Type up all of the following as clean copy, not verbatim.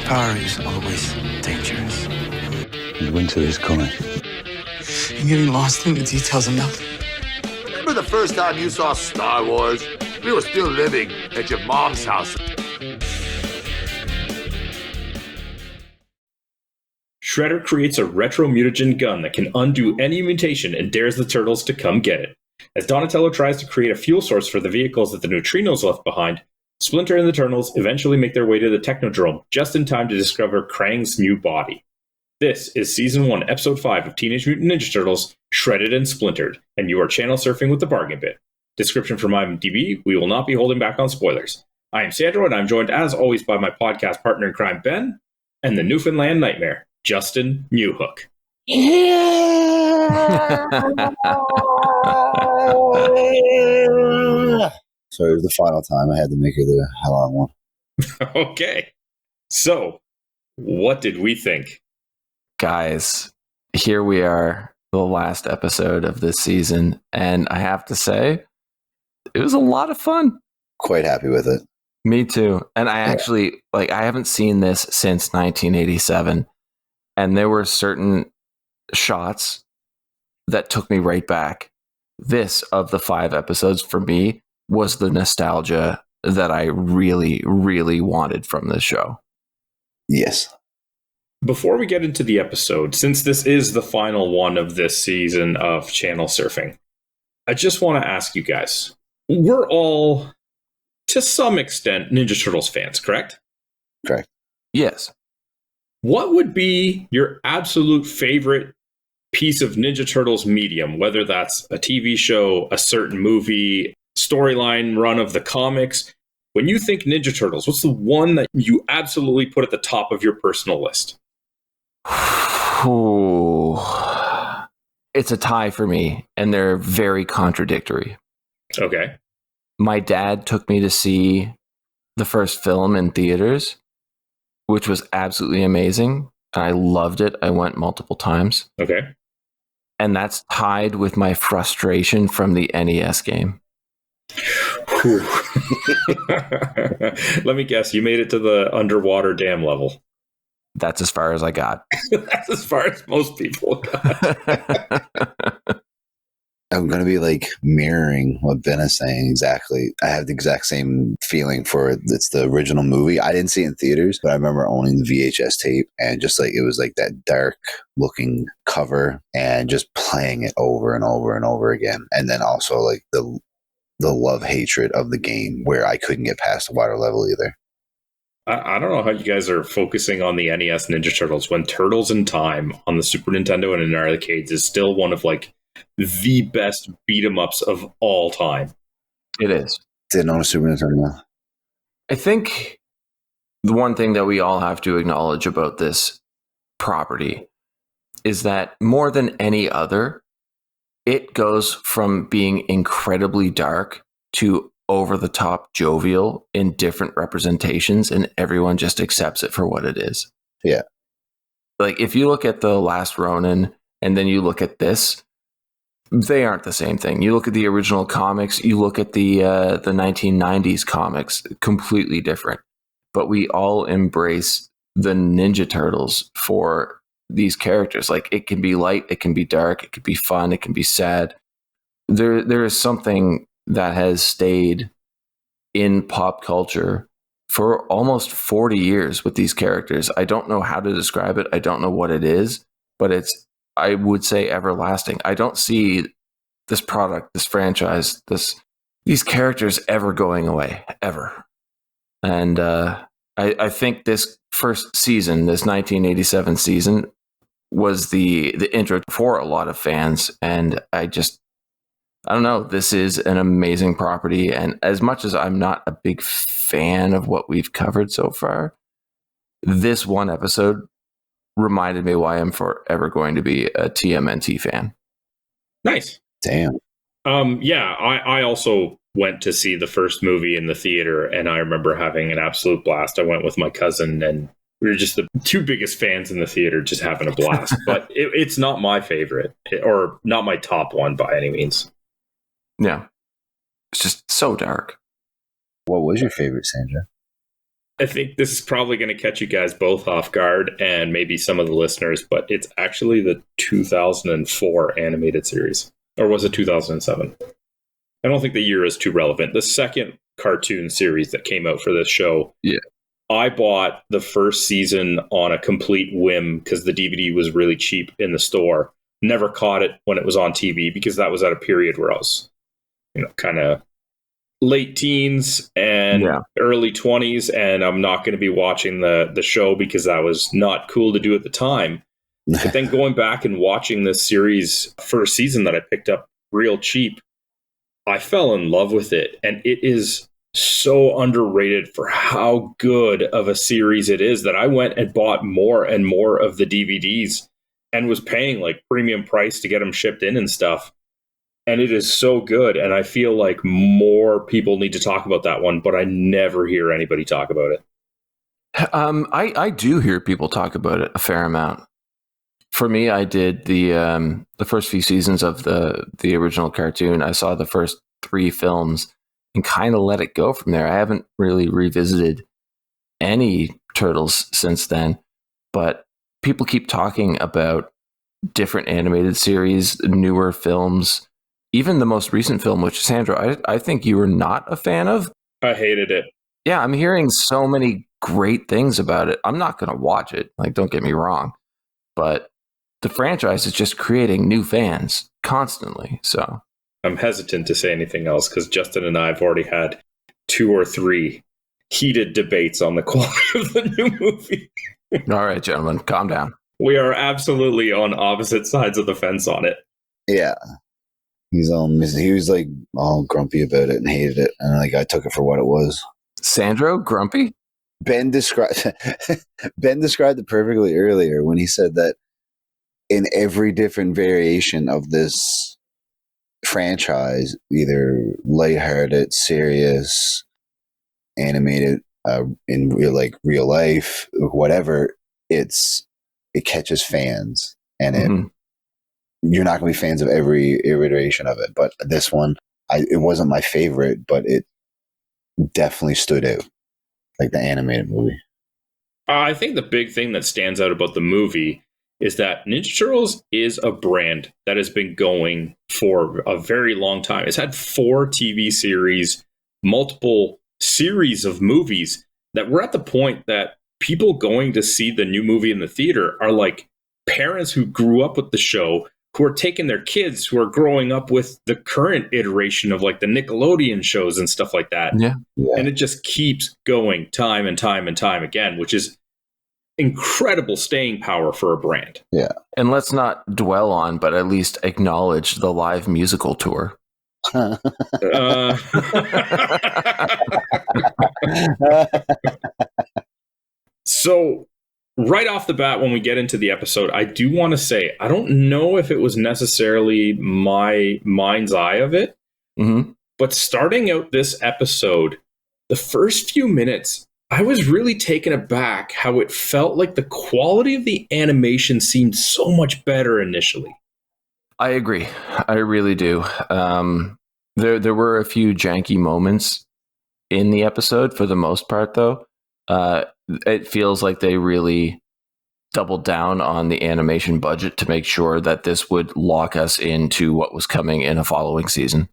Power is always dangerous. And winter is coming. I'm getting lost in the details of nothing. Remember the first time you saw Star Wars? We were still living at your mom's house. Shredder creates a retro mutagen gun that can undo any mutation and dares the Turtles to come get it. As Donatello tries to create a fuel source for the vehicles that the neutrinos left behind, Splinter and the Turtles eventually make their way to the Technodrome just in time to discover Krang's new body. This is Season 1, Episode 5 of Teenage Mutant Ninja Turtles, Shredded and Splintered, and you are channel surfing with the bargain bin. Description from IMDb, we will not be holding back on spoilers. I am Sandro, and I'm joined as always by my podcast partner in crime, Ben, and the Newfoundland Nightmare, Justin Newhook. So it was the final time I had to make her the hell out one. Okay. So, what did we think? Guys, here we are, the last episode of this season, and I have to say, it was a lot of fun. Quite happy with it. Me too. And I actually, I haven't seen this since 1987, and there were certain shots that took me right back. This, of the 5 episodes for me, was the nostalgia that I really, really wanted from this show. Yes. Before we get into the episode, since this is the final one of this season of channel surfing, I just want to ask you guys, we're all, to some extent, Ninja Turtles fans, correct? Correct. Yes. What would be your absolute favorite piece of Ninja Turtles medium, whether that's a TV show, a certain movie, storyline run of the comics? When you think Ninja Turtles, what's the one that you absolutely put at the top of your personal list? Ooh. It's a tie for me, and they're very contradictory. Okay. My dad took me to see the first film in theaters, which was absolutely amazing. I loved it. I went multiple times. Okay. And that's tied with my frustration from the NES game. Let me guess, you made it to the underwater dam level. That's as far as I got. That's as far as most people got. I'm going to be mirroring what Ben is saying exactly. I have the exact same feeling for it. It's the original movie. I didn't see it in theaters, but I remember owning the VHS tape and just it was that dark looking cover and just playing it over and over and over again. And then also the love hatred of the game where I couldn't get past the water level either. I don't know how you guys are focusing on the NES Ninja Turtles when Turtles in Time on the Super Nintendo and in arcades is still one of the best beat-em-ups of all time. It is. Didn't own a Super Nintendo. I think the one thing that we all have to acknowledge about this property is that more than any other, it goes from being incredibly dark to over-the-top jovial in different representations, and everyone just accepts it for what it is. Yeah. If you look at The Last Ronin and then you look at this, they aren't the same thing. You look at the original comics, you look at the 1990s comics, completely different. But we all embrace the Ninja Turtles for these characters. It can be light, it can be dark, it can be fun, it can be sad. There is something that has stayed in pop culture for almost 40 years with these characters. I don't know how to describe it. I don't know what it is, but it's, I would say, everlasting. I don't see this product, this franchise, these characters ever going away, ever. And I think this first season, this 1987 season, was the intro for a lot of fans. And I don't know, this is an amazing property. And as much as I'm not a big fan of what we've covered so far, this one episode reminded me why I'm forever going to be a TMNT fan. Nice. Damn. Yeah, I also went to see the first movie in the theater, and I remember having an absolute blast. I went with my cousin, and we were just the two biggest fans in the theater, just having a blast. But it's not my favorite, or not my top one by any means. Yeah. It's just so dark. What was your favorite, Sandra? I think this is probably going to catch you guys both off guard and maybe some of the listeners, but it's actually the 2004 animated series. Or was it 2007? I don't think the year is too relevant. The second cartoon series that came out for this show. Yeah. I bought the first season on a complete whim because the DVD was really cheap in the store. Never caught it when it was on TV because that was at a period where I was, kind of late teens and early 20s, and I'm not going to be watching the show because that was not cool to do at the time. But then going back and watching this series first season that I picked up real cheap, I fell in love with it, and it is so underrated for how good of a series it is that I went and bought more and more of the DVDs and was paying like premium price to get them shipped in and stuff. And it is so good. And I feel like more people need to talk about that one, but I never hear anybody talk about it. I do hear people talk about it a fair amount. For me, I did the first few seasons of the original cartoon. I saw the first 3 films and kind of let it go from there. I haven't really revisited any Turtles since then, but people keep talking about different animated series, newer films, even the most recent film, which Sandra, I think you were not a fan of. I hated it. Yeah, I'm hearing so many great things about it. I'm not going to watch it. Like, don't get me wrong, but the franchise is just creating new fans constantly. So I'm hesitant to say anything else because Justin and I have already had 2 or 3 heated debates on the quality of the new movie. All right, gentlemen, calm down. We are absolutely on opposite sides of the fence on it. Yeah. He was like all grumpy about it and hated it. And like, I took it for what it was. Sandro, grumpy? Ben described it perfectly earlier when he said that in every different variation of this franchise, either lighthearted, serious, animated, in real life, whatever, it catches fans, and you're not going to be fans of every iteration of it. But this one, it wasn't my favorite, but it definitely stood out, like the animated movie. I think the big thing that stands out about the movie is that Ninja Turtles is a brand that has been going for a very long time. It's had 4 TV series, multiple series of movies, that we're at the point that people going to see the new movie in the theater are like parents who grew up with the show, who are taking their kids who are growing up with the current iteration of like the Nickelodeon shows and stuff like that. Yeah. And it just keeps going time and time and time again, which is incredible staying power for a brand. Yeah. And let's not dwell on, but at least acknowledge the live musical tour. So right off the bat, when we get into the episode, I do want to say, I don't know if it was necessarily my mind's eye of it, but starting out this episode, the first few minutes, I was really taken aback how it felt like the quality of the animation seemed so much better initially. I agree. I really do. There were a few janky moments in the episode. For the most part, though, it feels like they really doubled down on the animation budget to make sure that this would lock us into what was coming in a following season.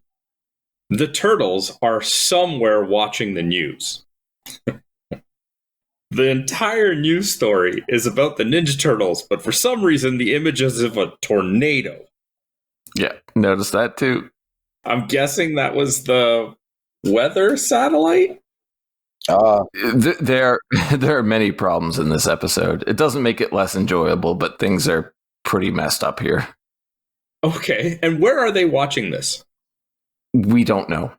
The Turtles are somewhere watching the news. The entire news story is about the Ninja Turtles, but for some reason, the image is of a tornado. Yeah, noticed that too. I'm guessing that was the weather satellite? There are many problems in this episode. It doesn't make it less enjoyable, but things are pretty messed up here. Okay, and where are they watching this? We don't know.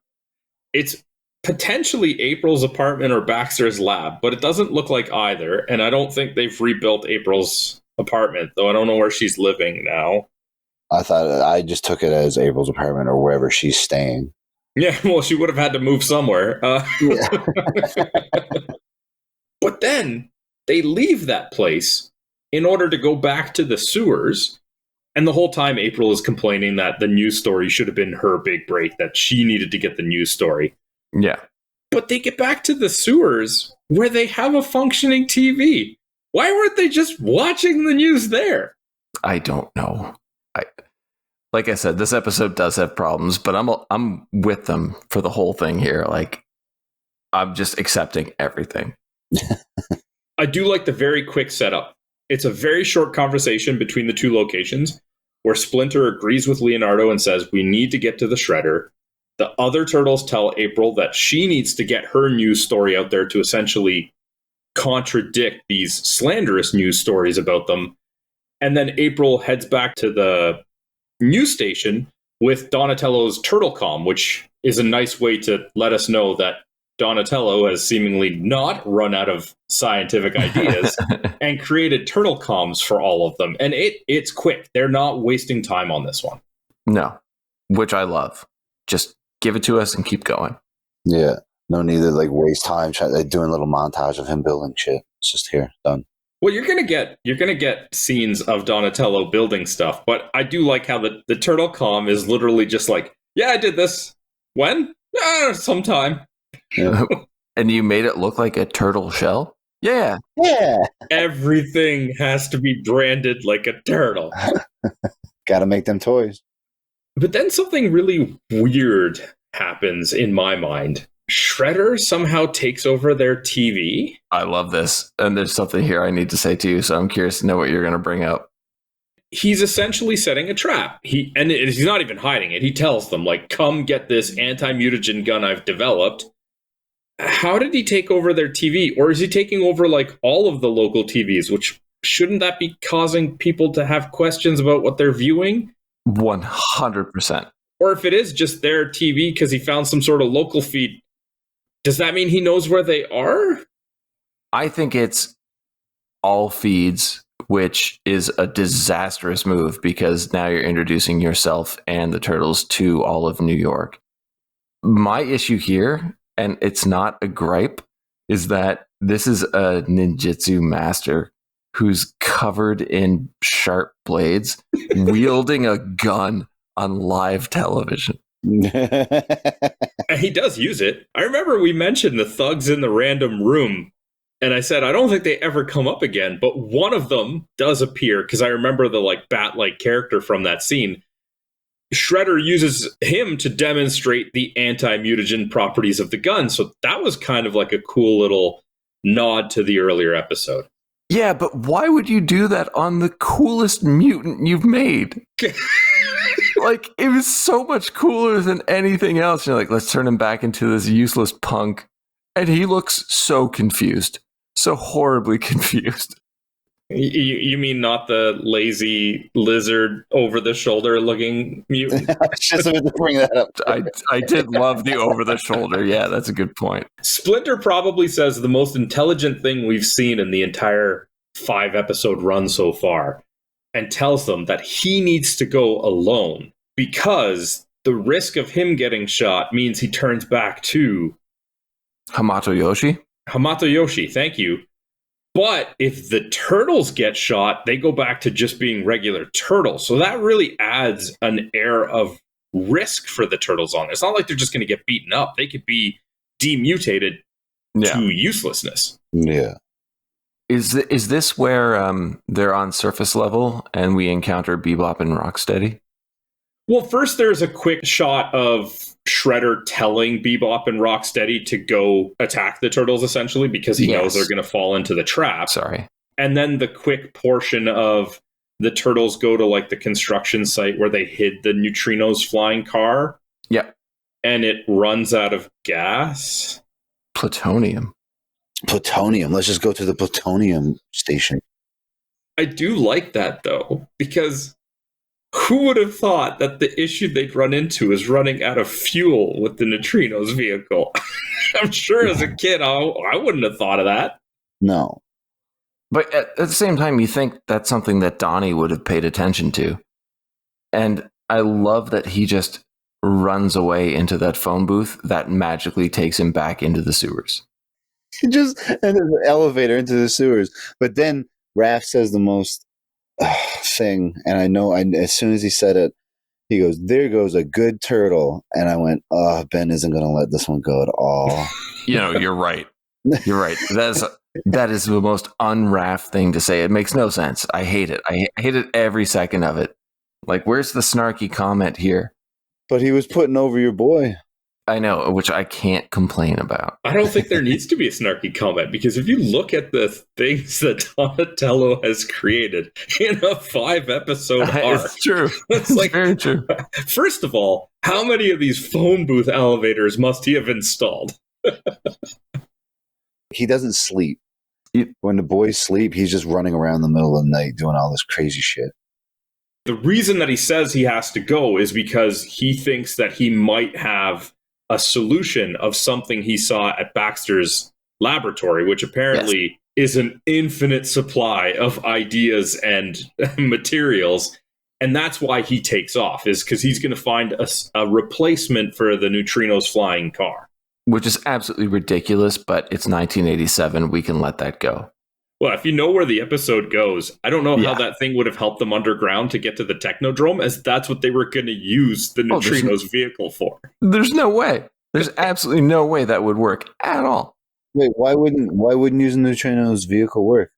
It's potentially April's apartment or Baxter's lab, but it doesn't look like either, and I don't think they've rebuilt April's apartment, though I don't know where she's living now. I just took it as April's apartment or wherever she's staying. Yeah, well, she would have had to move somewhere. Yeah. But then they leave that place in order to go back to the sewers. And the whole time April is complaining that the news story should have been her big break, that she needed to get the news story. Yeah. But they get back to the sewers where they have a functioning TV. Why weren't they just watching the news there? I don't know. Like I said, this episode does have problems, but I'm with them for the whole thing here. Like, I'm just accepting everything. I do like the very quick setup. It's a very short conversation between the two locations where Splinter agrees with Leonardo and says, we need to get to the shredder. The other turtles tell April that she needs to get her news story out there to essentially contradict these slanderous news stories about them. And then April heads back to the news station with Donatello's turtle comm, which is a nice way to let us know that Donatello has seemingly not run out of scientific ideas and created turtle comms for all of them. And it's quick. They're not wasting time on this one. No, which I love. Just give it to us and keep going. Yeah. No need to like waste time doing a little montage of him building shit. It's just here, done. Well, you're gonna get scenes of Donatello building stuff, but I do like how the turtle comm is literally just like, yeah, I did this. When? Sometime. Yeah. And you made it look like a turtle shell? Yeah. Yeah. Everything has to be branded like a turtle. Gotta make them toys. But then something really weird happens in my mind. Shredder somehow takes over their TV. I love this. And there's something here I need to say to you, so I'm curious to know what you're going to bring up. He's essentially setting a trap. He's not even hiding it. He tells them, like, come get this anti-mutagen gun I've developed. How did he take over their TV? Or is he taking over, like, all of the local TVs? Which, shouldn't that be causing people to have questions about what they're viewing? 100%. Or if it is just their TV because he found some sort of local feed, does that mean he knows where they are? I think it's all feeds, which is a disastrous move because now you're introducing yourself and the turtles to all of New York. My issue here, and it's not a gripe, is that this is a ninjutsu master who's covered in sharp blades, wielding a gun on live television. And he does use it. I remember we mentioned the thugs in the random room, and I said, I don't think they ever come up again, but one of them does appear, because I remember the like bat-like character from that scene. Shredder uses him to demonstrate the anti-mutagen properties of the gun, so that was kind of like a cool little nod to the earlier episode. Yeah, but why would you do that on the coolest mutant you've made? Like, it was so much cooler than anything else. You're like, let's turn him back into this useless punk. And he looks so confused. So horribly confused. You mean not the lazy lizard over-the-shoulder looking mutant? I was just about to bring that up. I did love the over-the-shoulder. Yeah, that's a good point. Splinter probably says the most intelligent thing we've seen in the entire 5-episode run so far, and tells them that he needs to go alone because the risk of him getting shot means he turns back to Hamato Yoshi, thank you. But if the turtles get shot, they go back to just being regular turtles. So that really adds an air of risk for the turtles on it. It's not like they're just going to get beaten up. They could be demutated to uselessness. Yeah. Is this where they're on surface level and we encounter Bebop and Rocksteady? Well, first there's a quick shot of Shredder telling Bebop and Rocksteady to go attack the turtles, essentially, because he knows they're going to fall into the trap. Sorry. And then the quick portion of the turtles go to like the construction site where they hid the Neutrinos flying car. Yeah. And it runs out of gas. Plutonium. Let's just go to the plutonium station. I do like that, though, because who would have thought that the issue they'd run into is running out of fuel with the Neutrinos vehicle? I'm sure as a kid, I wouldn't have thought of that. No. But at the same time, you think that's something that Donnie would have paid attention to. And I love that he just runs away into that phone booth that magically takes him back into the sewers. And there's an elevator into the sewers. But then Raph says the most thing, and I know as soon as he said it, he goes, "There goes a good turtle." And I went, "Oh, Ben isn't going to let this one go at all." You're right. You're right. That is the most unraft thing to say. It makes no sense. I hate it. I hate it every second of it. Like, where's the snarky comment here? But he was putting over your boy. I know, which I can't complain about. I don't think there needs to be a snarky comment, because if you look at the things that Donatello has created in a 5-episode arc, It's true. it's like, very true. First of all, how many of these phone booth elevators must he have installed? He doesn't sleep. When the boys sleep, he's just running around the middle of the night doing all this crazy shit. The reason that he says he has to go is because he thinks that he might have a solution of something he saw at Baxter's laboratory, which apparently is an infinite supply of ideas and materials. And that's why he takes off, is because he's going to find a replacement for the Neutrino's flying car. Which is absolutely ridiculous, but it's 1987. We can let that go. Well, if you know where the episode goes, I don't know how that thing would have helped them underground to get to the Technodrome, as that's what they were going to use the Neutrino's vehicle for. There's no way. There's absolutely no way that would work at all. Wait, why wouldn't using the Neutrino's vehicle work?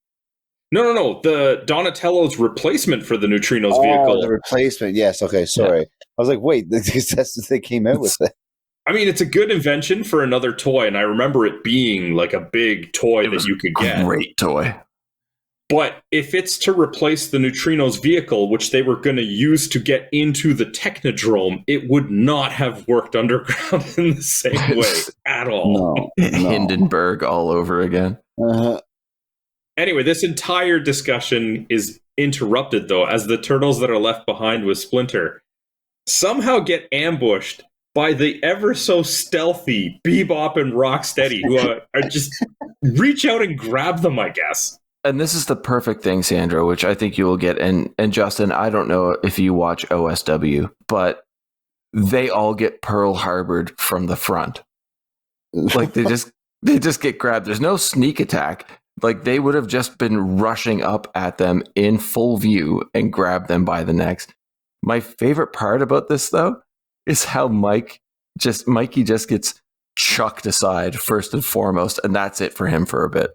No. The Donatello's replacement for the Neutrino's vehicle. The replacement. Yes. Okay. Sorry. I was like, wait, that's what they came out with. I mean, it's a good invention for another toy, and I remember it being like a big toy that you could get. Great toy. But if it's to replace the Neutrino's vehicle, which they were going to use to get into the Technodrome, it would not have worked underground in the same way at all. No. Hindenburg all over again. Anyway, this entire discussion is interrupted, though, as the turtles that are left behind with Splinter somehow get ambushed by the ever so stealthy Bebop and Rocksteady, who are just reach out and grab them, I guess. And this is the perfect thing, Sandra, which I think you will get. And Justin, I don't know if you watch OSW, but they all get Pearl Harbored from the front. Like they just get grabbed. There's no sneak attack. Like they would have just been rushing up at them in full view and grab them by the necks. My favorite part about this, though, is how Mikey just gets chucked aside first and foremost, and that's it for him for a bit.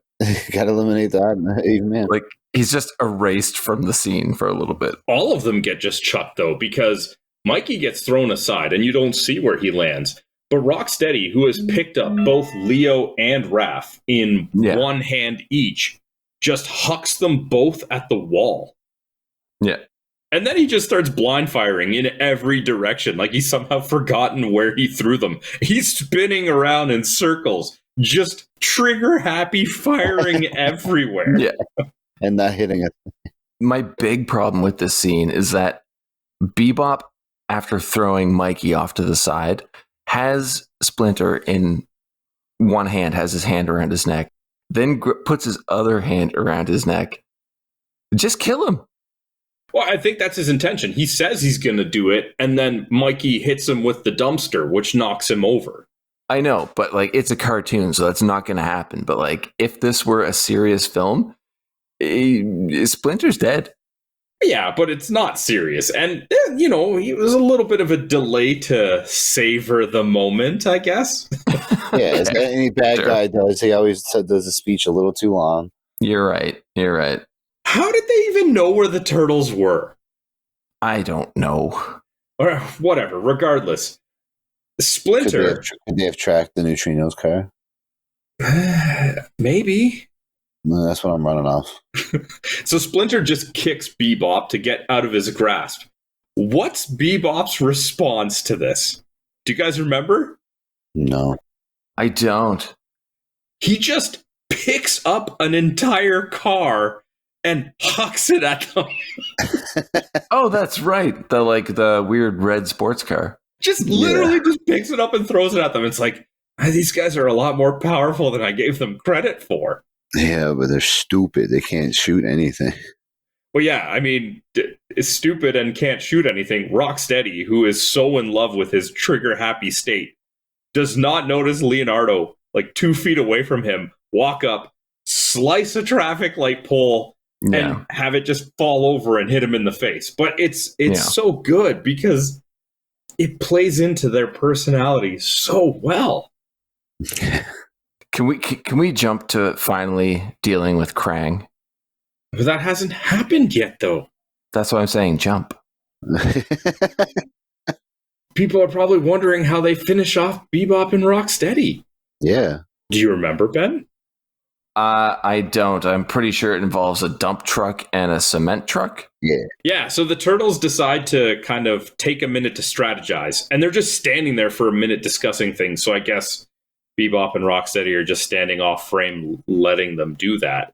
Gotta eliminate that, amen. Like he's just erased from the scene for a little bit. All of them get just chucked, though, because Mikey gets thrown aside and you don't see where he lands. But Rocksteady, who has picked up both Leo and Raph in one hand each, just hucks them both at the wall. Yeah. And then he just starts blind firing in every direction, like he's somehow forgotten where he threw them. He's spinning around in circles, just trigger happy, firing everywhere. Yeah, and not hitting it. My big problem with this scene is that Bebop, after throwing Mikey off to the side, has Splinter in one hand, has his hand around his neck, then puts his other hand around his neck. Just kill him. Well, I think that's his intention. He says he's going to do it, and then Mikey hits him with the dumpster, which knocks him over. I know, but like it's a cartoon, so that's not going to happen. But like if this were a serious film, Splinter's dead. Yeah, but it's not serious. And, you know, it was a little bit of a delay to savor the moment, I guess. Yeah, as any bad guy does, he always does a speech a little too long. You're right. How did they even know where the turtles were? I don't know. Or whatever, regardless. Splinter... Could they have tracked the Neutrino's car? Maybe. No, that's what I'm running off. So Splinter just kicks Bebop to get out of his grasp. What's Bebop's response to this? Do you guys remember? No. I don't. He just picks up an entire car and hucks it at them. Oh, that's right. The weird red sports car. Just literally just picks it up and throws it at them. It's like, these guys are a lot more powerful than I gave them credit for. Yeah, but they're stupid. They can't shoot anything. Well, yeah, I mean, is stupid and can't shoot anything. Rocksteady, who is so in love with his trigger-happy state, does not notice Leonardo, like 2 feet away from him, walk up, slice a traffic light pole, and have it just fall over and hit him in the face. But it's so good because it plays into their personality so well. Can we jump to finally dealing with Krang? But that hasn't happened yet, though. That's what I'm saying. Jump. People are probably wondering how they finish off Bebop and Rocksteady. Yeah. Do you remember, Ben? I don't. I'm pretty sure it involves a dump truck and a cement truck. Yeah. Yeah, so the Turtles decide to kind of take a minute to strategize, and they're just standing there for a minute discussing things, so I guess Bebop and Rocksteady are just standing off frame, letting them do that.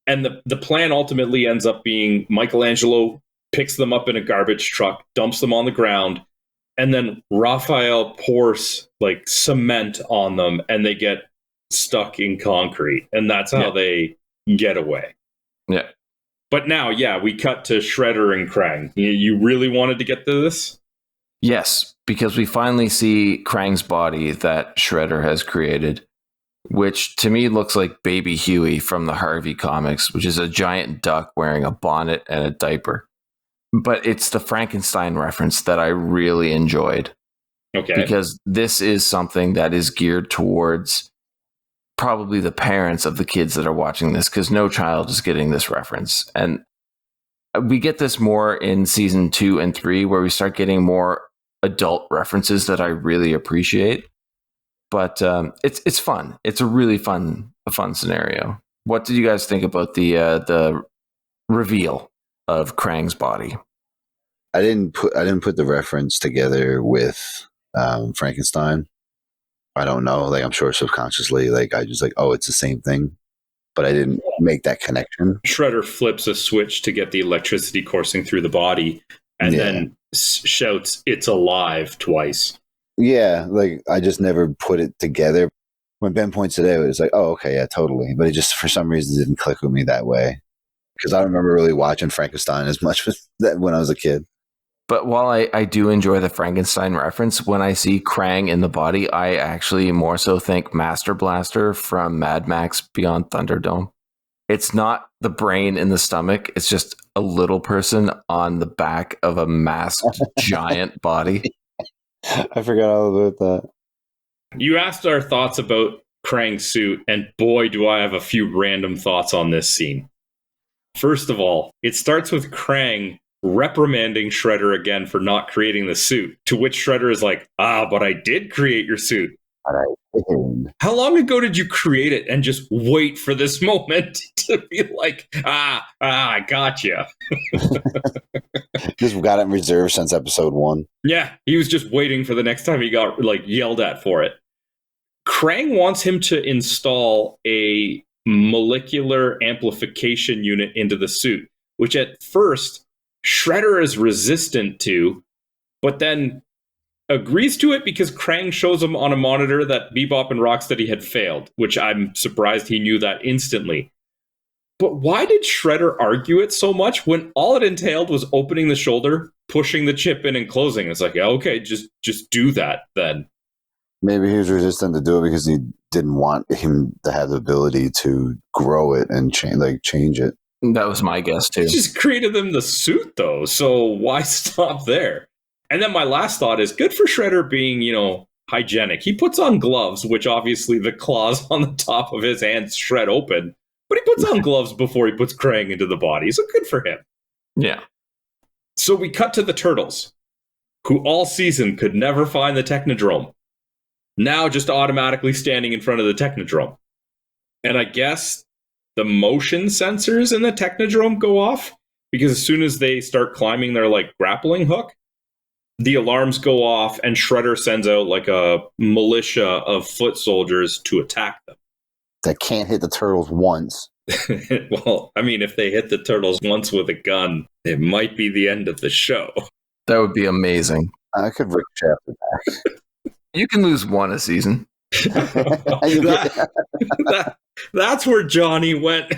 And the plan ultimately ends up being Michelangelo picks them up in a garbage truck, dumps them on the ground, and then Raphael pours like cement on them, and they get stuck in concrete, and that's how they get away. Yeah. But now, we cut to Shredder and Krang. You really wanted to get to this? Yes, because we finally see Krang's body that Shredder has created, which to me looks like Baby Huey from the Harvey comics, which is a giant duck wearing a bonnet and a diaper. But it's the Frankenstein reference that I really enjoyed. Okay. Because this is something that is geared towards probably the parents of the kids that are watching this, because no child is getting this reference. And we get this more in season 2 and 3, where we start getting more adult references that I really appreciate. But it's fun. It's a really fun scenario. What did you guys think about the reveal of Krang's body? I didn't put the reference together with Frankenstein. I don't know. Like, I'm sure subconsciously, like, I just like, oh, it's the same thing. But I didn't make that connection. Shredder flips a switch to get the electricity coursing through the body, and then shouts, "It's alive," twice. Yeah, like, I just never put it together. When Ben points it out, it was like, oh, okay, yeah, totally. But it just, for some reason, didn't click with me that way. Because I don't remember really watching Frankenstein as much as that when I was a kid. But while I do enjoy the Frankenstein reference, when I see Krang in the body, I actually more so think Master Blaster from Mad Max Beyond Thunderdome. It's not the brain in the stomach. It's just a little person on the back of a masked giant body. I forgot all about that. You asked our thoughts about Krang's suit, and boy, do I have a few random thoughts on this scene. First of all, it starts with Krang reprimanding Shredder again for not creating the suit, to which Shredder is like, but I did create your suit. How long ago did you create it and just wait for this moment to be like, I gotcha? Just got it in reserve since episode 1. Yeah, he was just waiting for the next time he got like yelled at for it. Krang wants him to install a molecular amplification unit into the suit, which at first Shredder is resistant to, but then agrees to it because Krang shows him on a monitor that Bebop and Rocksteady had failed, which I'm surprised he knew that instantly. But why did Shredder argue it so much when all it entailed was opening the shoulder, pushing the chip in, and closing? It's like, okay, just do that then. Maybe he was resistant to do it because he didn't want him to have the ability to grow it and change it. That was my guess too. He just created them the suit though, so why stop there? And then my last thought is good for Shredder being, hygienic. He puts on gloves, which obviously the claws on the top of his hands shred open, but he puts on gloves before he puts Krang into the body, so good for him. Yeah. So we cut to the Turtles, who all season could never find the Technodrome. Now just automatically standing in front of the Technodrome. And I guess the motion sensors in the Technodrome go off, because as soon as they start climbing their grappling hook, the alarms go off and Shredder sends out a militia of foot soldiers to attack them. That can't hit the Turtles once. Well, I mean, if they hit the Turtles once with a gun, it might be the end of the show. That would be amazing. I could ricochet off the back. You can lose one a season. That's where Johnny went.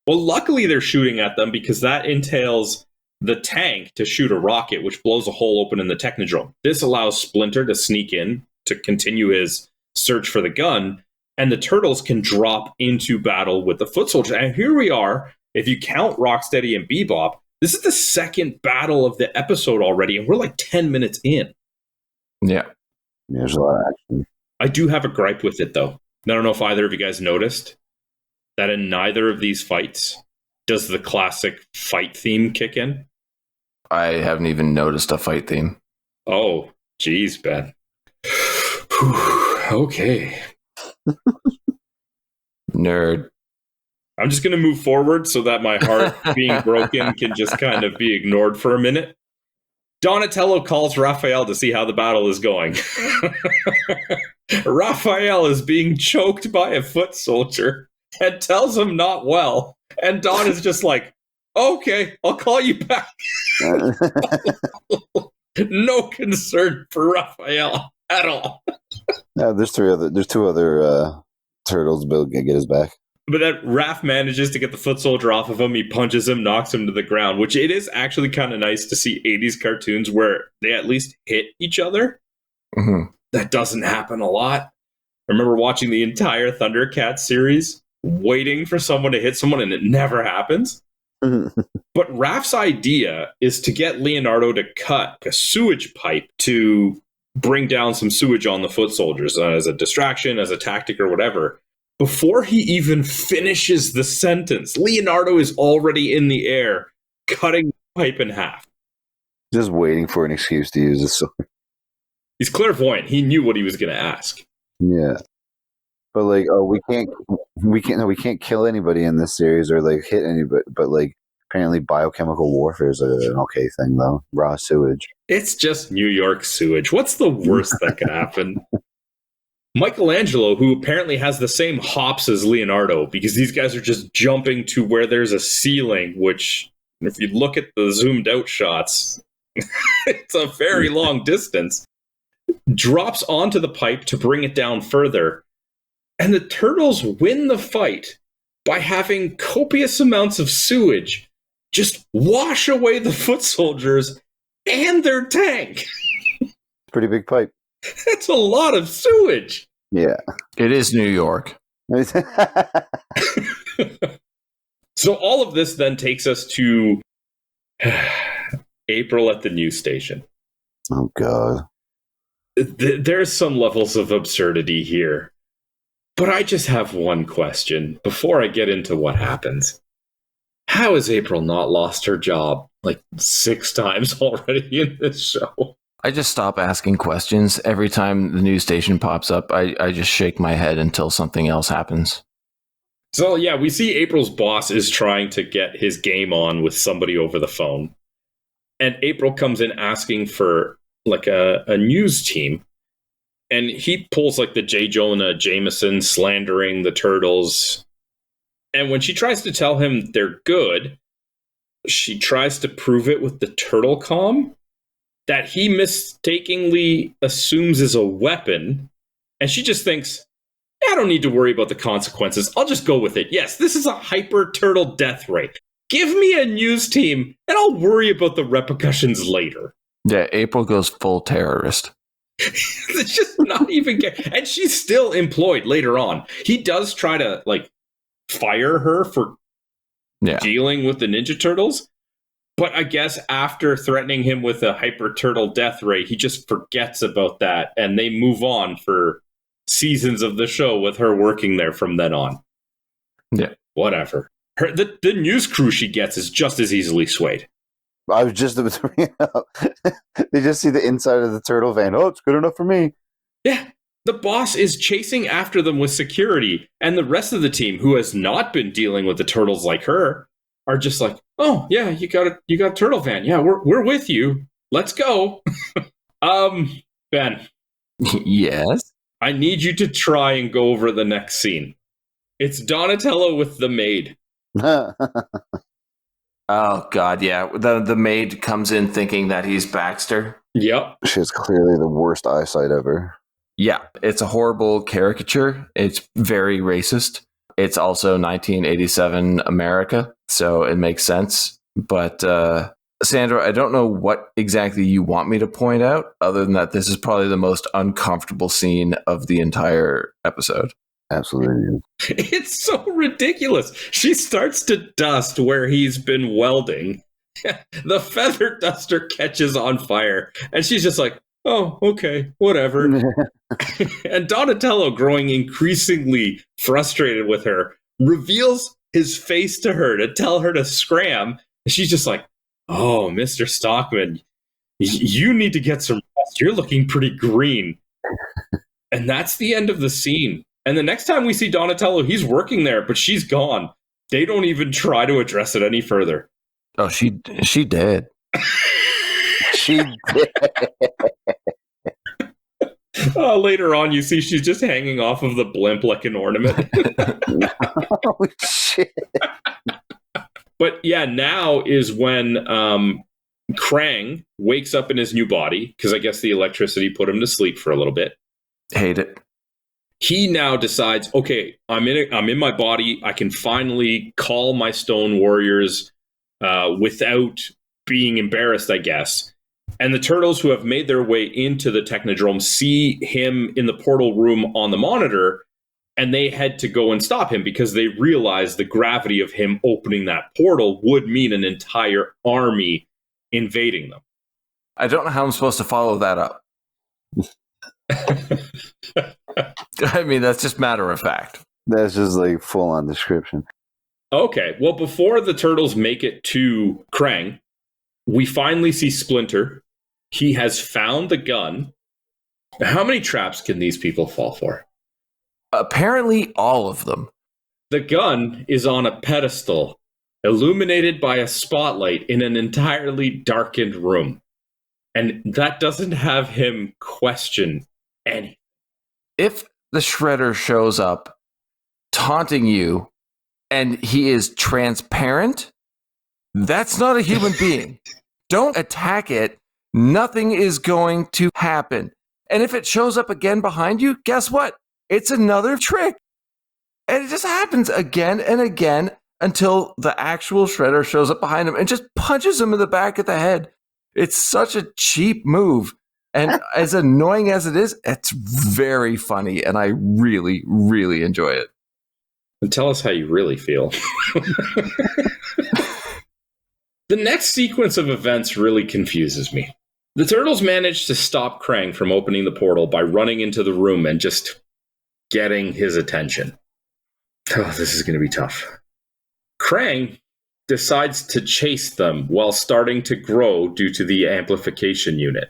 Well, luckily they're shooting at them because that entails the tank to shoot a rocket, which blows a hole open in the Technodrome. This allows Splinter to sneak in to continue his search for the gun, and the Turtles can drop into battle with the foot soldiers. And here we are, if you count Rocksteady and Bebop, this is the second battle of the episode already, and we're 10 minutes in. Yeah. Yeah, there's a lot of action. I do have a gripe with it, though. I don't know if either of you guys noticed that in neither of these fights does the classic fight theme kick in. I haven't even noticed a fight theme. Oh, geez, Ben. Okay. Nerd. I'm just going to move forward so that my heart being broken can just kind of be ignored for a minute. Donatello calls Raphael to see how the battle is going. Raphael is being choked by a foot soldier and tells him not well. And Don is just like, okay, I'll call you back. No concern for Raphael at all. Yeah, there's two other turtles. Bill can get his back. But then Raph manages to get the foot soldier off of him. He punches him, knocks him to the ground, which it is actually kind of nice to see 80s cartoons where they at least hit each other. Mm-hmm. That doesn't happen a lot. I remember watching the entire Thundercats series, waiting for someone to hit someone, and it never happens. But Raph's idea is to get Leonardo to cut a sewage pipe to bring down some sewage on the foot soldiers as a distraction, as a tactic, or whatever. Before he even finishes the sentence, Leonardo is already in the air, cutting the pipe in half. Just waiting for an excuse to use the sword. He's clairvoyant. He knew what he was going to ask. Yeah, but like, we can't kill anybody in this series or like hit anybody. But like, apparently, biochemical warfare is an okay thing, though. Raw sewage. It's just New York sewage. What's the worst that could happen? Michelangelo, who apparently has the same hops as Leonardo, because these guys are just jumping to where there's a ceiling, which, if you look at the zoomed out shots, it's a very long distance, drops onto the pipe to bring it down further. And the turtles win the fight by having copious amounts of sewage just wash away the foot soldiers and their tank. Pretty big pipe. That's a lot of sewage. Yeah. It is New York. So all of this then takes us to April at the news station. Oh, God. There's some levels of absurdity here. But I just have one question before I get into what happens. How has April not lost her job like 6 times already in this show? I just stop asking questions. Every time the news station pops up, I just shake my head until something else happens. So yeah, we see April's boss is trying to get his game on with somebody over the phone. And April comes in asking for like a news team. And he pulls like the J. Jonah Jameson slandering the turtles. And when she tries to tell him they're good, she tries to prove it with the turtle comm that he mistakenly assumes is a weapon. And she just thinks, I don't need to worry about the consequences. I'll just go with it. Yes, this is a hyper turtle death ray. Give me a news team and I'll worry about the repercussions later. Yeah, April goes full terrorist. It's just not even and she's still employed later on. He does try to like fire her for dealing with the Ninja Turtles. But I guess after threatening him with a hyper turtle death ray, he just forgets about that and they move on for seasons of the show with her working there from then on. Yeah. Whatever. The news crew she gets is just as easily swayed. I was just about to bring it up. They just see the inside of the turtle van. Oh, it's good enough for me. Yeah. The boss is chasing after them with security, and the rest of the team, who has not been dealing with the turtles like her, are just like, oh yeah, you got a turtle van. Yeah, we're with you. Let's go. Ben. Yes. I need you to try and go over the next scene. It's Donatello with the maid. Oh God, yeah. The maid comes in thinking that he's Baxter. Yep. She has clearly the worst eyesight ever. Yeah, it's a horrible caricature. It's very racist. It's also 1987 America, so it makes sense. But Sandra, I don't know what exactly you want me to point out, other than that this is probably the most uncomfortable scene of the entire episode. Absolutely. It's so ridiculous. She starts to dust where he's been welding. The feather duster catches on fire, and she's just like, oh, okay, whatever. And Donatello, growing increasingly frustrated with her, reveals his face to her to tell her to scram. And she's just like, oh, Mr. Stockman, you need to get some rest. You're looking pretty green. And that's the end of the scene. And the next time we see Donatello, he's working there, but she's gone. They don't even try to address it any further. Oh, she did. She did. Later on, you see she's just hanging off of the blimp like an ornament. Oh, shit. But yeah, now is when Krang wakes up in his new body, because I guess the electricity put him to sleep for a little bit. Hate it. He now decides, okay, I'm in my body. I can finally call my Stone Warriors without being embarrassed, I guess. And the Turtles, who have made their way into the Technodrome, see him in the portal room on the monitor, and they head to go and stop him because they realize the gravity of him opening that portal would mean an entire army invading them. I don't know how I'm supposed to follow that up. I mean, that's just matter of fact. That's just like full on description. Okay, well, before the Turtles make it to Krang, we finally see Splinter. He has found the gun. How many traps can these people fall for? Apparently, all of them. The gun is on a pedestal, illuminated by a spotlight in an entirely darkened room. And that doesn't have him question anything. If the Shredder shows up taunting you and he is transparent, that's not a human being. Don't attack it. Nothing is going to happen. And if it shows up again behind you, guess what? It's another trick. And it just happens again and again until the actual Shredder shows up behind him and just punches him in the back of the head. It's such a cheap move. And as annoying as it is, it's very funny. And I really, really enjoy it. And tell us how you really feel. The next sequence of events really confuses me. The Turtles manage to stop Krang from opening the portal by running into the room and just getting his attention. Oh, this is going to be tough. Krang decides to chase them while starting to grow due to the amplification unit.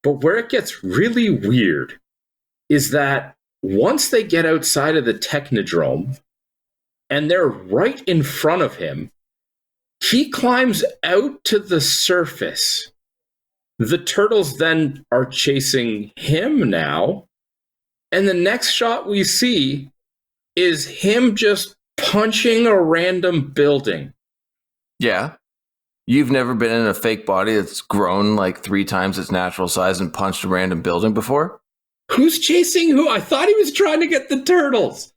But where it gets really weird is that once they get outside of the Technodrome and they're right in front of him, he climbs out to the surface. The Turtles then are chasing him now. And the next shot we see is him just punching a random building. Yeah. You've never been in a fake body that's grown like 3 times its natural size and punched a random building before? Who's chasing who? I thought he was trying to get the Turtles.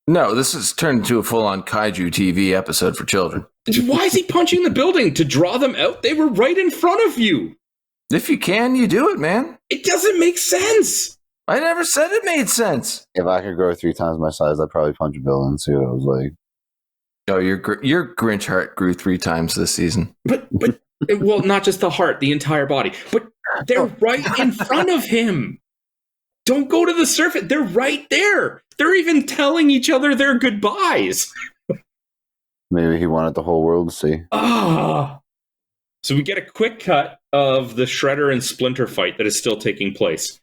No, this has turned into a full-on kaiju TV episode for children. Why is he punching the building? To draw them out? They were right in front of you. If you can, you do it, man. It doesn't make sense. I never said it made sense. If I could grow 3 times my size, I'd probably punch a building and see what it was like. Oh, your Grinch heart grew 3 times this season. But well, not just the heart, the entire body. But they're right in front of him. Don't go to the surface. They're right there. They're even telling each other their goodbyes. Maybe he wanted the whole world to see. So we get a quick cut of the Shredder and Splinter fight that is still taking place,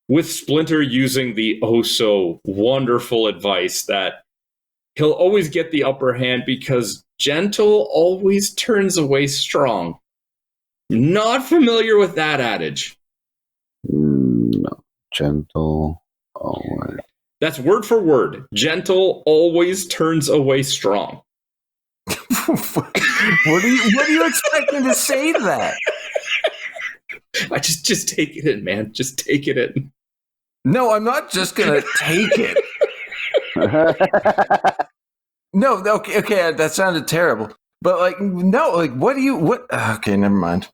with Splinter using the so wonderful advice that he'll always get the upper hand because gentle always turns away strong. Not familiar with that adage. No. Gentle. Always. That's word for word. Gentle always turns away strong. What are you expecting to say to that? I just take it in, man. Just take it in. No, I'm not just gonna take it. No, okay, that sounded terrible. But like, no, like, what? Okay, never mind.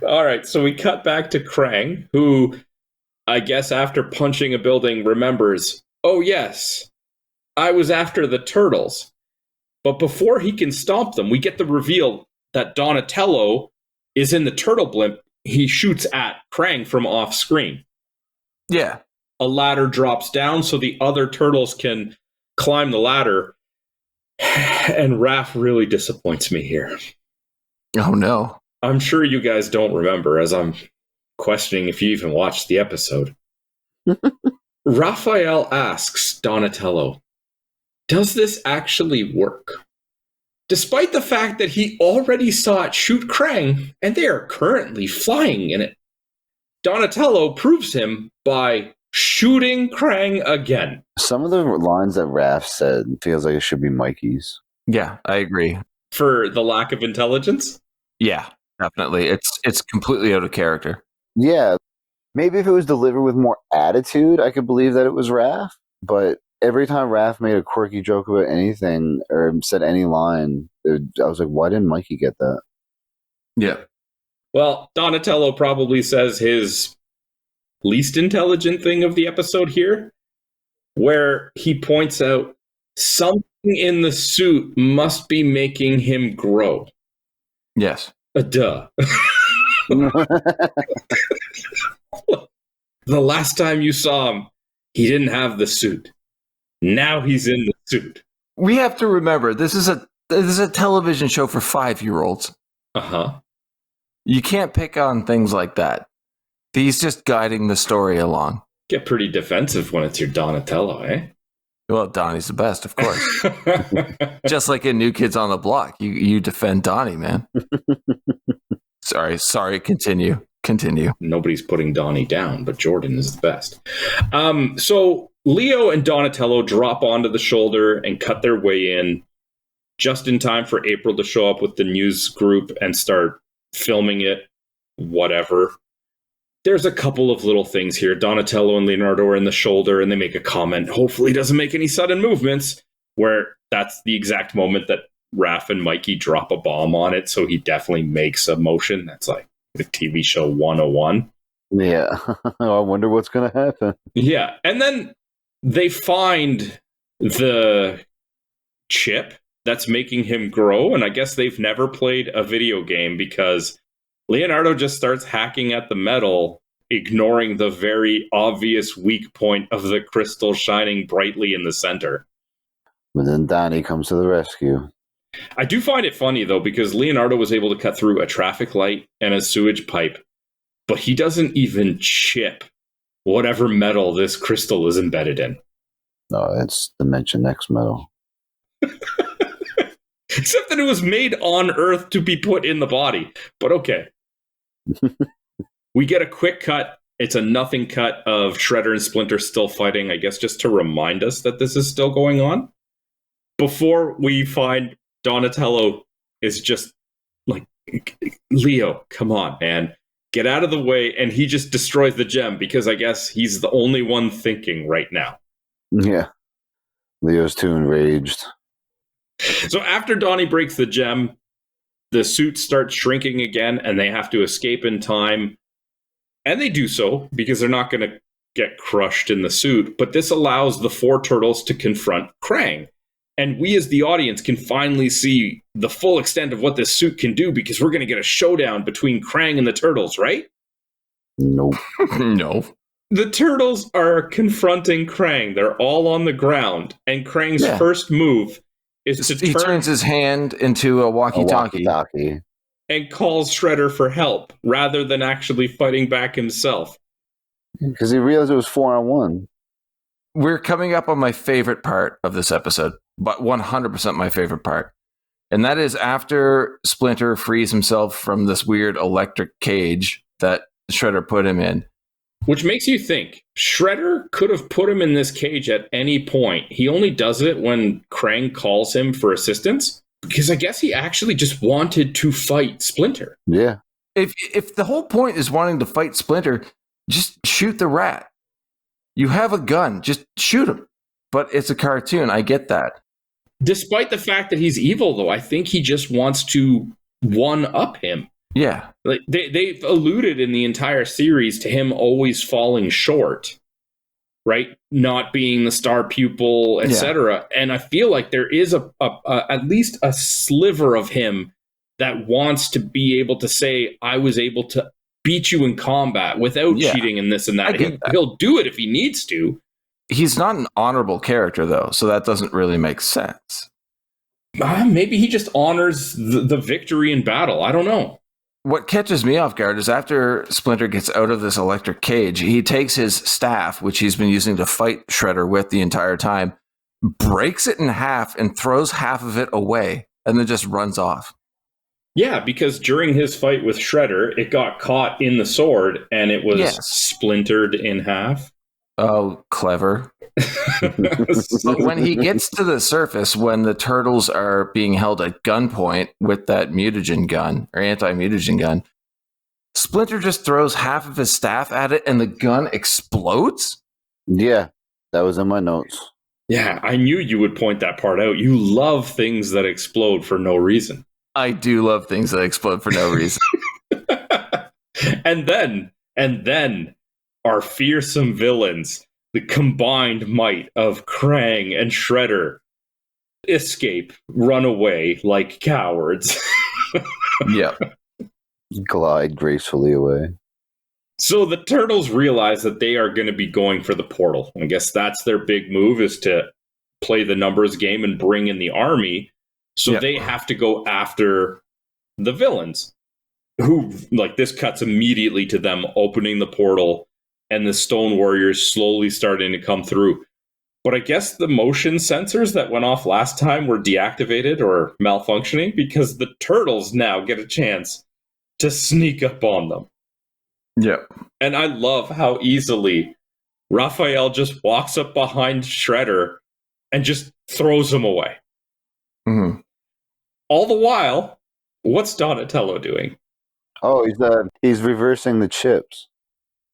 All right, so we cut back to Krang, who, I guess after punching a building, remembers, oh yes, I was after the Turtles. But before he can stop them, we get the reveal that Donatello is in the turtle blimp he shoots at Krang from off screen. Yeah. A ladder drops down so the other turtles can climb the ladder. And Raph really disappoints me here. Oh, no. I'm sure you guys don't remember, as I'm questioning if you even watched the episode. Raphael asks Donatello, does this actually work? Despite the fact that he already saw it shoot Krang, and they are currently flying in it. Donatello proves him by shooting Krang again. Some of the lines that Raph said feels like it should be Mikey's. Yeah, I agree. For the lack of intelligence? Yeah, definitely. It's completely out of character. Yeah, maybe if it was delivered with more attitude, I could believe that it was Raph. But every time Raph made a quirky joke about anything or said any line, I was like, why didn't Mikey get that? Yeah. Well, Donatello probably says his least intelligent thing of the episode here, where he points out something in the suit must be making him grow. Yes. Duh. The last time you saw him, he didn't have the suit. Now he's in the suit. We have to remember, this is a television show for 5-year-olds. Uh-huh. You can't pick on things like that. He's just guiding the story along. Get pretty defensive when it's your Donatello, eh? Well, Donnie's the best, of course. Just like in New Kids on the Block, you defend Donnie, man. Sorry, continue. Nobody's putting Donnie down, but Jordan is the best. So Leo and Donatello drop onto the shoulder and cut their way in just in time for April to show up with the news group and start filming it, whatever. There's a couple of little things here. Donatello and Leonardo are in the shoulder, and they make a comment. Hopefully he doesn't make any sudden movements, where that's the exact moment that Raph and Mikey drop a bomb on it, so he definitely makes a motion. That's like the TV show 101. Yeah. I wonder what's going to happen. Yeah, and then they find the chip that's making him grow, and I guess they've never played a video game because Leonardo just starts hacking at the metal, ignoring the very obvious weak point of the crystal shining brightly in the center. But then Donnie comes to the rescue. I do find it funny, though, because Leonardo was able to cut through a traffic light and a sewage pipe, but he doesn't even chip whatever metal this crystal is embedded in. No, it's Dimension X metal. Except that it was made on Earth to be put in the body. But okay. We get a quick cut. It's a nothing cut of Shredder and Splinter still fighting, I guess just to remind us that this is still going on. Before we find Donatello is just like, Leo, come on, man. Get out of the way. And he just destroys the gem because I guess he's the only one thinking right now. Yeah. Leo's too enraged. So after Donnie breaks the gem, the suit starts shrinking again, and they have to escape in time. And they do so, because they're not going to get crushed in the suit. But this allows the 4 turtles to confront Krang. And we as the audience can finally see the full extent of what this suit can do, because we're going to get a showdown between Krang and the turtles, right? Nope. No. The turtles are confronting Krang. They're all on the ground. And Krang's first move is to He turns his hand into a walkie-talkie. And calls Shredder for help, rather than actually fighting back himself. Because he realized it was 4-on-1. We're coming up on my favorite part of this episode, but 100% my favorite part. And that is after Splinter frees himself from this weird electric cage that Shredder put him in. Which makes you think, Shredder could have put him in this cage at any point. He only does it when Krang calls him for assistance. Because I guess he actually just wanted to fight Splinter. Yeah. If the whole point is wanting to fight Splinter, just shoot the rat. You have a gun, just shoot him. But it's a cartoon, I get that. Despite the fact that he's evil, though, I think he just wants to one-up him. Yeah. Like they've alluded in the entire series to him always falling short, right? Not being the star pupil, etc. Yeah. And I feel like there is at least a sliver of him that wants to be able to say, I was able to beat you in combat without cheating and this and that. He'll do it if he needs to. He's not an honorable character, though, so that doesn't really make sense. Maybe he just honors the victory in battle. I don't know. What catches me off guard is after Splinter gets out of this electric cage, he takes his staff, which he's been using to fight Shredder with the entire time, breaks it in half and throws half of it away, and then just runs off. Yeah, because during his fight with Shredder, it got caught in the sword, and it was splintered in half. Oh, clever. But when he gets to the surface, when the turtles are being held at gunpoint with that mutagen gun, or anti-mutagen gun, Splinter just throws half of his staff at it and the gun explodes? Yeah, that was in my notes. Yeah, I knew you would point that part out. You love things that explode for no reason. I do love things that explode for no reason. And then our fearsome villains, the combined might of Krang and Shredder, escape, run away like cowards. Yeah. Glide gracefully away. So the Turtles realize that they are going to be going for the portal. I guess that's their big move, is to play the numbers game and bring in the army. So they have to go after the villains, who, like, this cuts immediately to them opening the portal and the Stone Warriors slowly starting to come through. But I guess the motion sensors that went off last time were deactivated or malfunctioning, because the Turtles now get a chance to sneak up on them. Yeah. And I love how easily Raphael just walks up behind Shredder and just throws him away. Mm-hmm. All the while, what's Donatello doing? Oh, he's reversing the chips.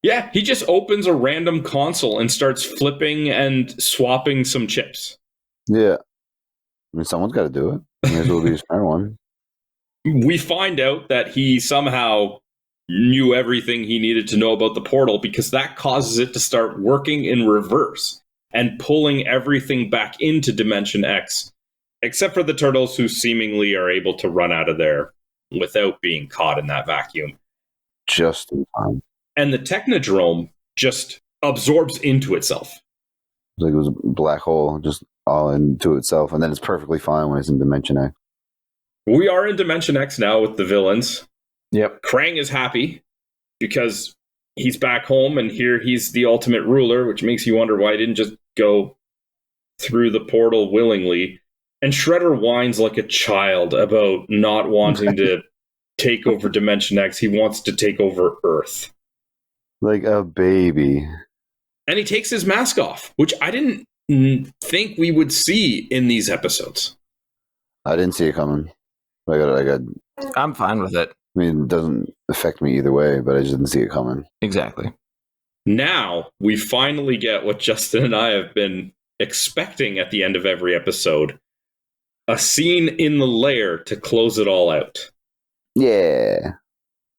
Yeah, he just opens a random console and starts flipping and swapping some chips. Yeah. I mean, someone's got to do it. May as well be a smart one. We find out that he somehow knew everything he needed to know about the portal, because that causes it to start working in reverse and pulling everything back into Dimension X, except for the Turtles, who seemingly are able to run out of there without being caught in that vacuum. Just in time. And the Technodrome just absorbs into itself. Like it was a black hole, just all into itself, and then it's perfectly fine when it's in Dimension X. We are in Dimension X now with the villains. Yep. Krang is happy because he's back home, and here he's the ultimate ruler, which makes you wonder why he didn't just go through the portal willingly. And Shredder whines like a child about not wanting to take over Dimension X. He wants to take over Earth. Like a baby. And he takes his mask off, which I didn't think we would see in these episodes. I didn't see it coming. I'm fine with it. I mean, it doesn't affect me either way, but I just didn't see it coming. Exactly. Now, we finally get what Justin and I have been expecting at the end of every episode. A scene in the lair to close it all out. Yeah.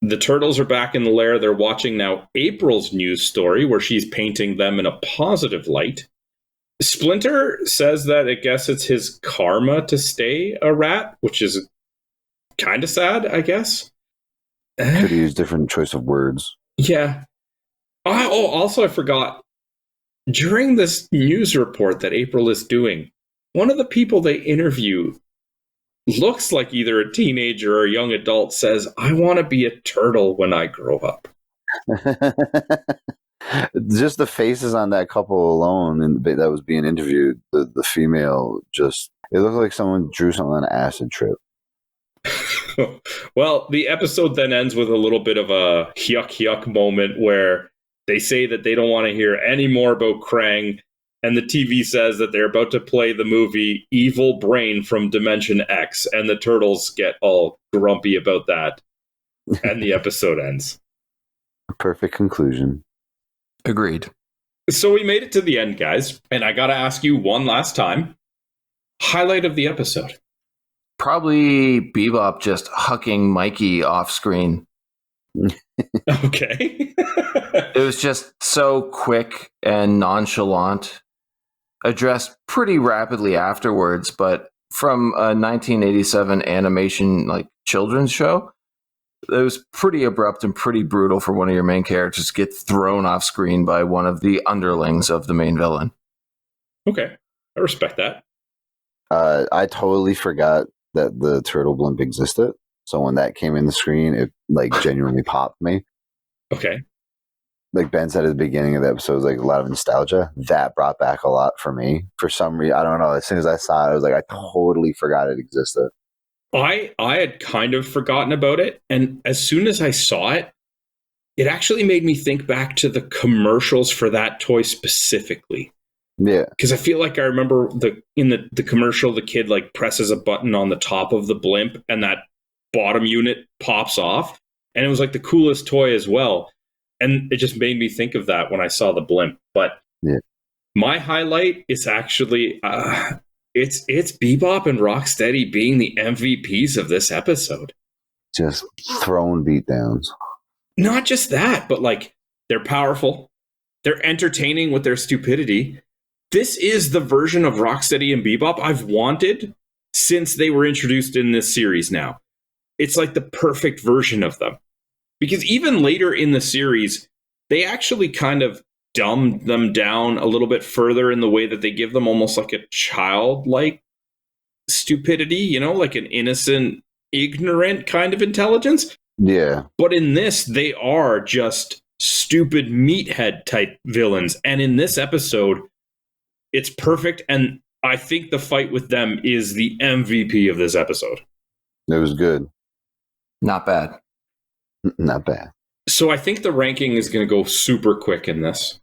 The Turtles are back in the lair. They're watching now April's news story, where she's painting them in a positive light. Splinter says that I guess it's his karma to stay a rat, which is kind of sad, I guess. Could use different choice of words. Yeah. Oh, also I forgot. During this news report that April is doing, one of the people they interview looks like either a teenager or a young adult, says, "I want to be a turtle when I grow up." Just the faces on that couple alone and that was being interviewed, the female, just, it looked like someone drew something on an acid trip. Well, the episode then ends with a little bit of a yuck moment where they say that they don't want to hear any more about Krang, and the TV says that they're about to play the movie Evil Brain from Dimension X, and the Turtles get all grumpy about that, and the episode ends. A perfect conclusion. Agreed. So we made it to the end, guys, and I gotta ask you one last time. Highlight of the episode. Probably Bebop just hucking Mikey off screen. Okay. It was just so quick and nonchalant. Addressed pretty rapidly afterwards, but from a 1987 animation like children's show, It was pretty abrupt and pretty brutal for one of your main characters to get thrown off screen by one of the underlings of the main villain. Okay, I respect that. I totally forgot that the turtle blimp existed. So when that came in the screen, it like genuinely popped me. Okay. Like Ben said at the beginning of the episode, it was like a lot of nostalgia. That brought back a lot for me. For some reason, I don't know. As soon as I saw it, I was like, I totally forgot it existed. I had kind of forgotten about it, and as soon as I saw it, it actually made me think back to the commercials for that toy specifically. Yeah, because I feel like I remember in the commercial, the kid like presses a button on the top of the blimp, and that bottom unit pops off, and it was like the coolest toy as well. And it just made me think of that when I saw the blimp. But my highlight is actually it's Bebop and Rocksteady being the MVPs of this episode. just throwing beatdowns. Not just that, but like they're powerful, they're entertaining with their stupidity. This is the version of Rocksteady and Bebop I've wanted since they were introduced in this series now. It's like the perfect version of them. Because even later in the series, they actually kind of dumbed them down a little bit further in the way that they give them almost like a childlike stupidity, you know, like an innocent, ignorant kind of intelligence. Yeah. But in this, they are just stupid meathead type villains. And in this episode, it's perfect. And I think the fight with them is the MVP of this episode. It was good. Not bad. Not bad. So I think the ranking is going to go super quick in this.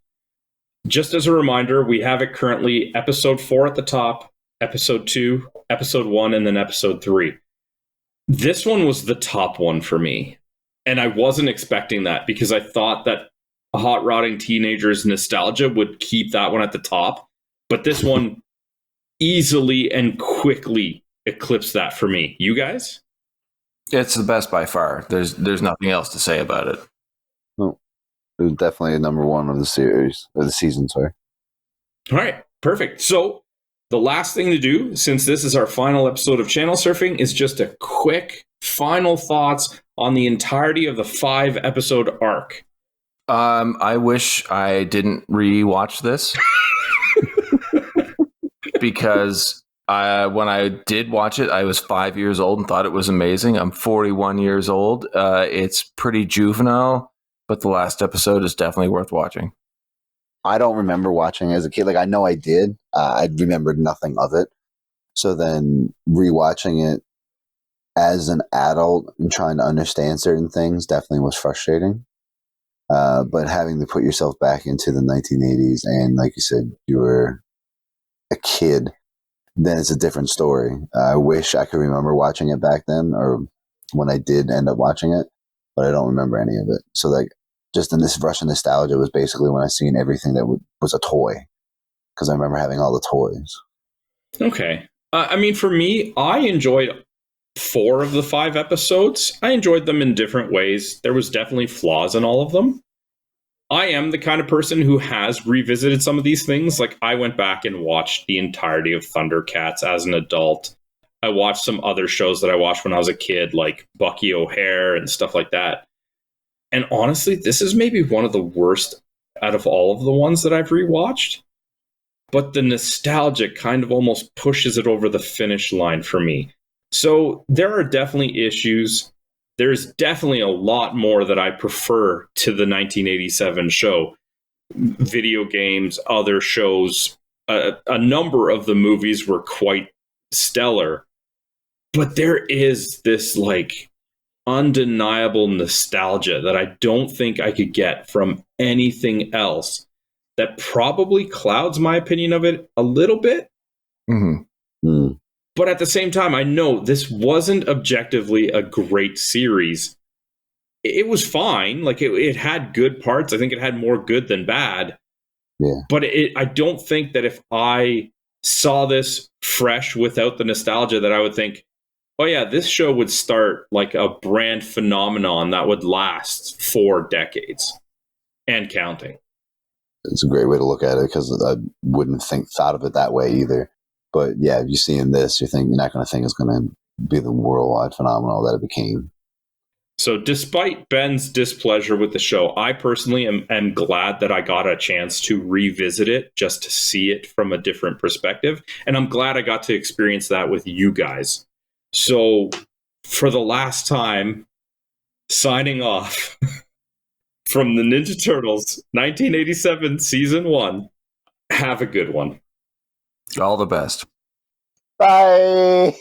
Just as a reminder, we have it currently episode 4 at the top, episode 2, episode 1, and then episode 3. This one was the top one for me. And I wasn't expecting that because I thought that Hot Rodding Teenagers nostalgia would keep that one at the top. But this one easily and quickly eclipsed that for me. You guys? It's the best by far. There's nothing else to say about it. No, it was definitely a number one of the series, or the season, sorry. All right, perfect. So the last thing to do, since this is our final episode of Channel Surfing, is just a quick final thoughts on the entirety of the 5-episode arc. I wish I didn't rewatch this because when I did watch it, I was 5 years old and thought it was amazing. I'm 41 years old. It's pretty juvenile, but the last episode is definitely worth watching. I don't remember watching as a kid. Like, I know I did. I remembered nothing of it. So then rewatching it as an adult and trying to understand certain things definitely was frustrating. But having to put yourself back into the 1980s and, like you said, you were a kid, then it's a different story. I wish I could remember watching it back then or when I did end up watching it, but I don't remember any of it. So, like, just in this rush of nostalgia was basically when I seen everything that was a toy, because I remember having all the toys. Okay. I mean, for me, I enjoyed 4 of the 5 episodes. I enjoyed them in different ways. There was definitely flaws in all of them. I am the kind of person who has revisited some of these things. Like, I went back and watched the entirety of Thundercats as an adult. I watched some other shows that I watched when I was a kid, like Bucky O'Hare and stuff like that. And honestly, this is maybe one of the worst out of all of the ones that I've rewatched. But the nostalgia kind of almost pushes it over the finish line for me. So there are definitely issues. There's definitely a lot more that I prefer to the 1987 show. Video games, other shows, a number of the movies were quite stellar. But there is this like undeniable nostalgia that I don't think I could get from anything else that probably clouds my opinion of it a little bit. Mm-hmm. Mm. But at the same time, I know this wasn't objectively a great series. It was fine. Like, it had good parts. I think it had more good than bad. Yeah. But I don't think that if I saw this fresh without the nostalgia that I would think, oh yeah, this show would start like a brand phenomenon that would last 4 decades and counting. It's a great way to look at it because I wouldn't thought of it that way either. But yeah, if you see in this, you're not going to think it's going to be the worldwide phenomenon that it became. So despite Ben's displeasure with the show, I personally am glad that I got a chance to revisit it just to see it from a different perspective. And I'm glad I got to experience that with you guys. So for the last time, signing off from the Ninja Turtles 1987 Season 1. Have a good one. All the best. Bye.